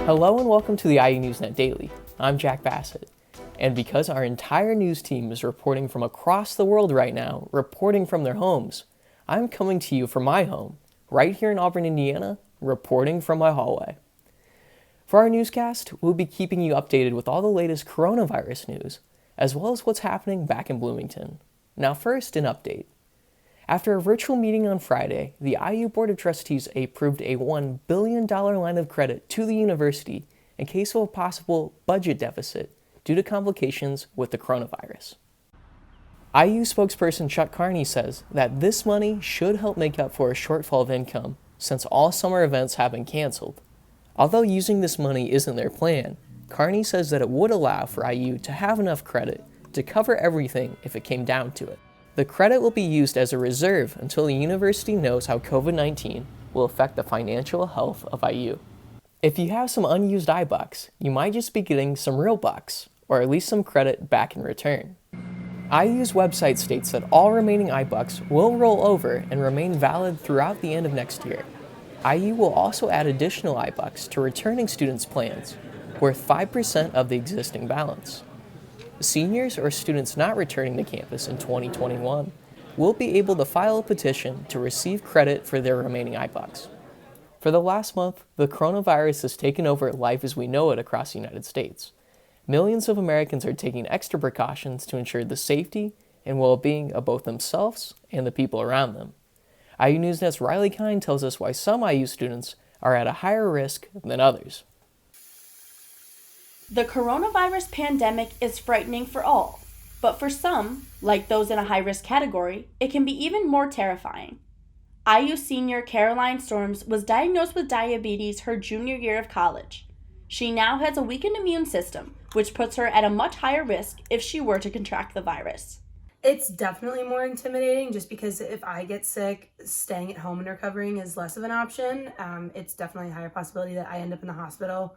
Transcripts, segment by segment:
Hello and welcome to the IU NewsNet Daily. I'm Jack Bassett, and because our entire news team is reporting from across the world right now, reporting from their homes, I'm coming to you from my home, right here in Auburn, Indiana, reporting from my hallway. For our newscast, we'll be keeping you updated with all the latest coronavirus news, as well as what's happening back in Bloomington. Now first, an update. After a virtual meeting on Friday, the IU Board of Trustees approved a $1 billion line of credit to the university in case of a possible budget deficit due to complications with the coronavirus. IU spokesperson Chuck Carney says that this money should help make up for a shortfall of income since all summer events have been canceled. Although using this money isn't their plan, Carney says that it would allow for IU to have enough credit to cover everything if it came down to it. The credit will be used as a reserve until the university knows how COVID-19 will affect the financial health of IU. If you have some unused iBucks, you might just be getting some real bucks, or at least some credit back in return. IU's website states that all remaining iBucks will roll over and remain valid throughout the end of next year. IU will also add additional iBucks to returning students' plans, worth 5% of the existing balance. Seniors or students not returning to campus in 2021 will be able to file a petition to receive credit for their remaining iBucks. For the last month, the coronavirus has taken over life as we know it across the United States. Millions of Americans are taking extra precautions to ensure the safety and well-being of both themselves and the people around them. IU NewsNet's Riley Kine tells us why some IU students are at a higher risk than others. The coronavirus pandemic is frightening for all, but for some, like those in a high-risk category, it can be even more terrifying. IU senior Caroline Storms was diagnosed with diabetes her junior year of college. She now has a weakened immune system, which puts her at a much higher risk if she were to contract the virus. It's definitely more intimidating just because if I get sick, staying at home and recovering is less of an option. It's definitely a higher possibility that I end up in the hospital.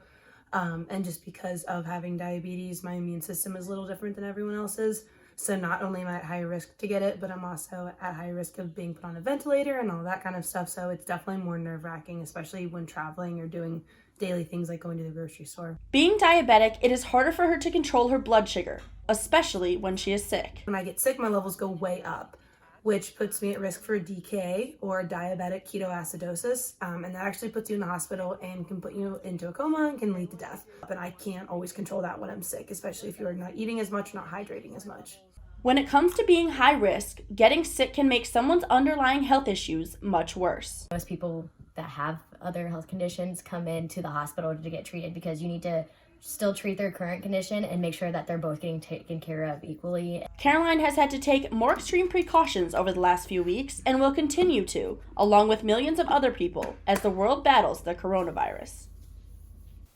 And just because of having diabetes, my immune system is a little different than everyone else's. So not only am I at high risk to get it, but I'm also at high risk of being put on a ventilator and all that kind of stuff. So it's definitely more nerve-wracking, especially when traveling or doing daily things like going to the grocery store. Being diabetic, it is harder for her to control her blood sugar, especially when she is sick. When I get sick, my levels go way up, which puts me at risk for DKA or diabetic ketoacidosis. And that actually puts you in the hospital and can put you into a coma and can lead to death. But I can't always control that when I'm sick, especially if you're not eating as much, not hydrating as much. When it comes to being high risk, getting sick can make someone's underlying health issues much worse. Most people that have other health conditions come into the hospital to get treated because you need to still treat their current condition and make sure that they're both getting taken care of equally. Caroline has had to take more extreme precautions over the last few weeks and will continue to, along with millions of other people, as the world battles the coronavirus.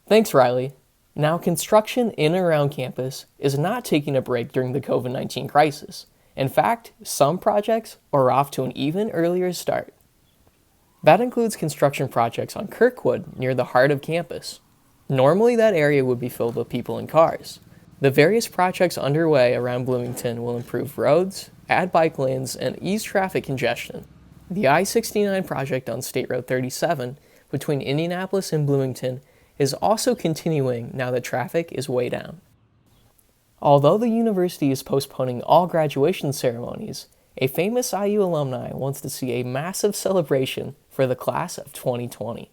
Thanks, Riley. Now, construction in and around campus is not taking a break during the COVID-19 crisis. In fact, some projects are off to an even earlier start. That includes construction projects on Kirkwood near the heart of campus. Normally, that area would be filled with people and cars. The various projects underway around Bloomington will improve roads, add bike lanes, and ease traffic congestion. The I-69 project on State Road 37 between Indianapolis and Bloomington is also continuing now that traffic is way down. Although the university is postponing all graduation ceremonies, a famous IU alumni wants to see a massive celebration for the class of 2020.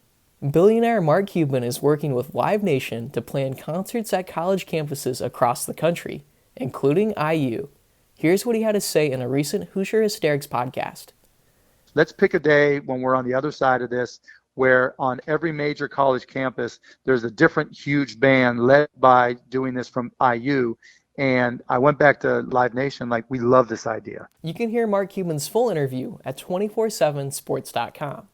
Billionaire Mark Cuban is working with Live Nation to plan concerts at college campuses across the country, including IU. Here's what he had to say in a recent Hoosier Hysterics podcast. Let's pick a day when we're on the other side of this, where on every major college campus, there's a different huge band led by doing this from IU. And I went back to Live Nation, like, we love this idea. You can hear Mark Cuban's full interview at 247sports.com.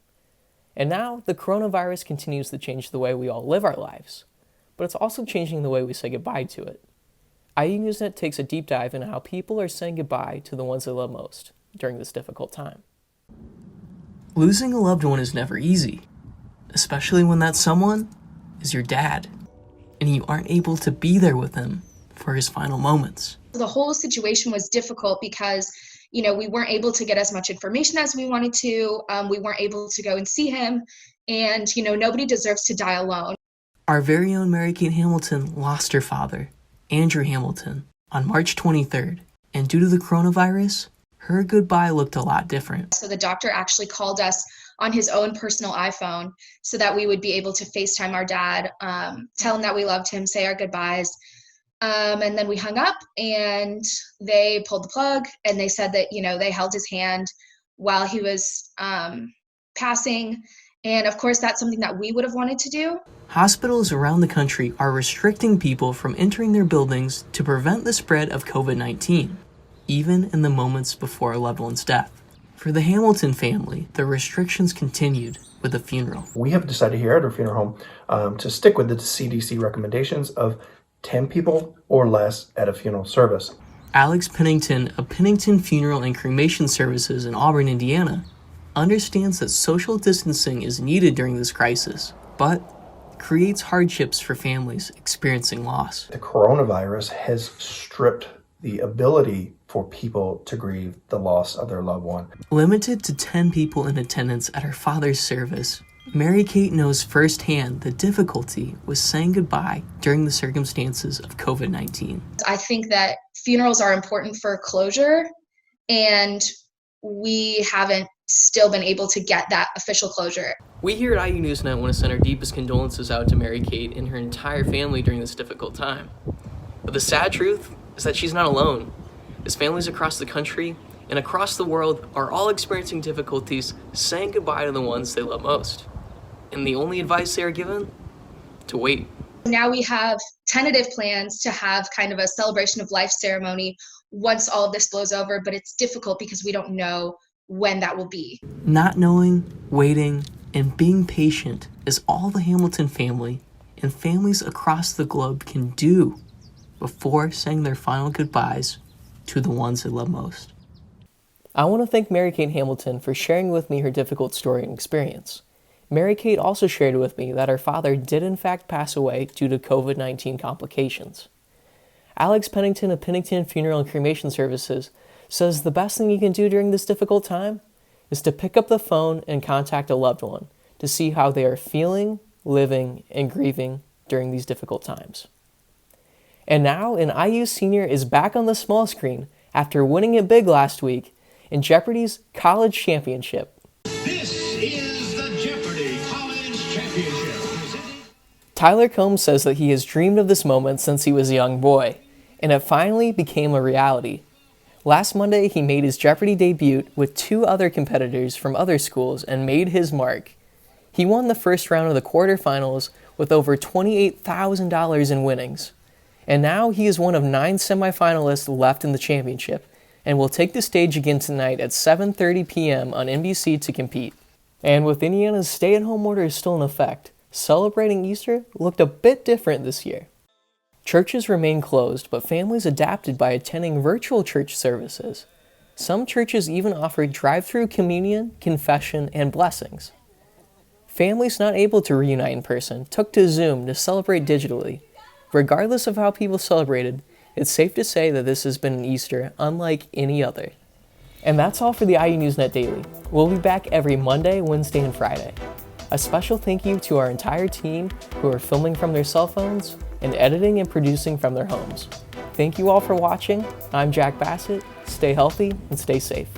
And now, the coronavirus continues to change the way we all live our lives, but it's also changing the way we say goodbye to it. IU NewsNet takes a deep dive into how people are saying goodbye to the ones they love most during this difficult time. Losing a loved one is never easy, especially when that someone is your dad, and you aren't able to be there with him for his final moments. The whole situation was difficult because we weren't able to get as much information as we wanted to. We weren't able to go and see him. And, nobody deserves to die alone. Our very own Mary-Kate Hamilton lost her father, Andrew Hamilton, on March 23rd, and due to the coronavirus, her goodbye looked a lot different. So the doctor actually called us on his own personal iPhone so that we would be able to FaceTime our dad, tell him that we loved him, say our goodbyes. And then we hung up and they pulled the plug and they said that, they held his hand while he was passing. And of course, that's something that we would have wanted to do. Hospitals around the country are restricting people from entering their buildings to prevent the spread of COVID-19, even in the moments before a loved one's death. For the Hamilton family, the restrictions continued with the funeral. We have decided here at our funeral home to stick with the CDC recommendations of 10 people or less at a funeral service. Alex Pennington of Pennington Funeral and Cremation Services in Auburn, Indiana, understands that social distancing is needed during this crisis, but creates hardships for families experiencing loss. The coronavirus has stripped the ability for people to grieve the loss of their loved one. Limited to 10 people in attendance at her father's service, Mary-Kate knows firsthand the difficulty with saying goodbye during the circumstances of COVID-19. I think that funerals are important for closure, and we haven't still been able to get that official closure. We here at IU NewsNet want to send our deepest condolences out to Mary-Kate and her entire family during this difficult time. But the sad truth is that she's not alone, as families across the country and across the world are all experiencing difficulties saying goodbye to the ones they love most. And the only advice they are given? To wait. Now we have tentative plans to have kind of a celebration of life ceremony once all of this blows over, but it's difficult because we don't know when that will be. Not knowing, waiting, and being patient is all the Hamilton family and families across the globe can do before saying their final goodbyes to the ones they love most. I want to thank Mary-Kate Hamilton for sharing with me her difficult story and experience. Mary-Kate also shared with me that her father did in fact pass away due to COVID-19 complications. Alex Pennington of Pennington Funeral and Cremation Services says the best thing you can do during this difficult time is to pick up the phone and contact a loved one to see how they are feeling, living, and grieving during these difficult times. And now, an IU senior is back on the small screen after winning it big last week in Jeopardy's College Championship. This is the Jeopardy College Championship. Tyler Combs says that he has dreamed of this moment since he was a young boy, and it finally became a reality. Last Monday, he made his Jeopardy debut with 2 other competitors from other schools and made his mark. He won the first round of the quarterfinals with over $28,000 in winnings. And now he is one of 9 semifinalists left in the championship and will take the stage again tonight at 7:30 p.m. on NBC to compete. And with Indiana's stay-at-home order still in effect, celebrating Easter looked a bit different this year. Churches remain closed, but families adapted by attending virtual church services. Some churches even offered drive-through communion, confession, and blessings. Families not able to reunite in person took to Zoom to celebrate digitally. Regardless of how people celebrated, it's safe to say that this has been an Easter unlike any other. And that's all for the IU NewsNet Daily. We'll be back every Monday, Wednesday, and Friday. A special thank you to our entire team who are filming from their cell phones and editing and producing from their homes. Thank you all for watching. I'm Jack Bassett. Stay healthy and stay safe.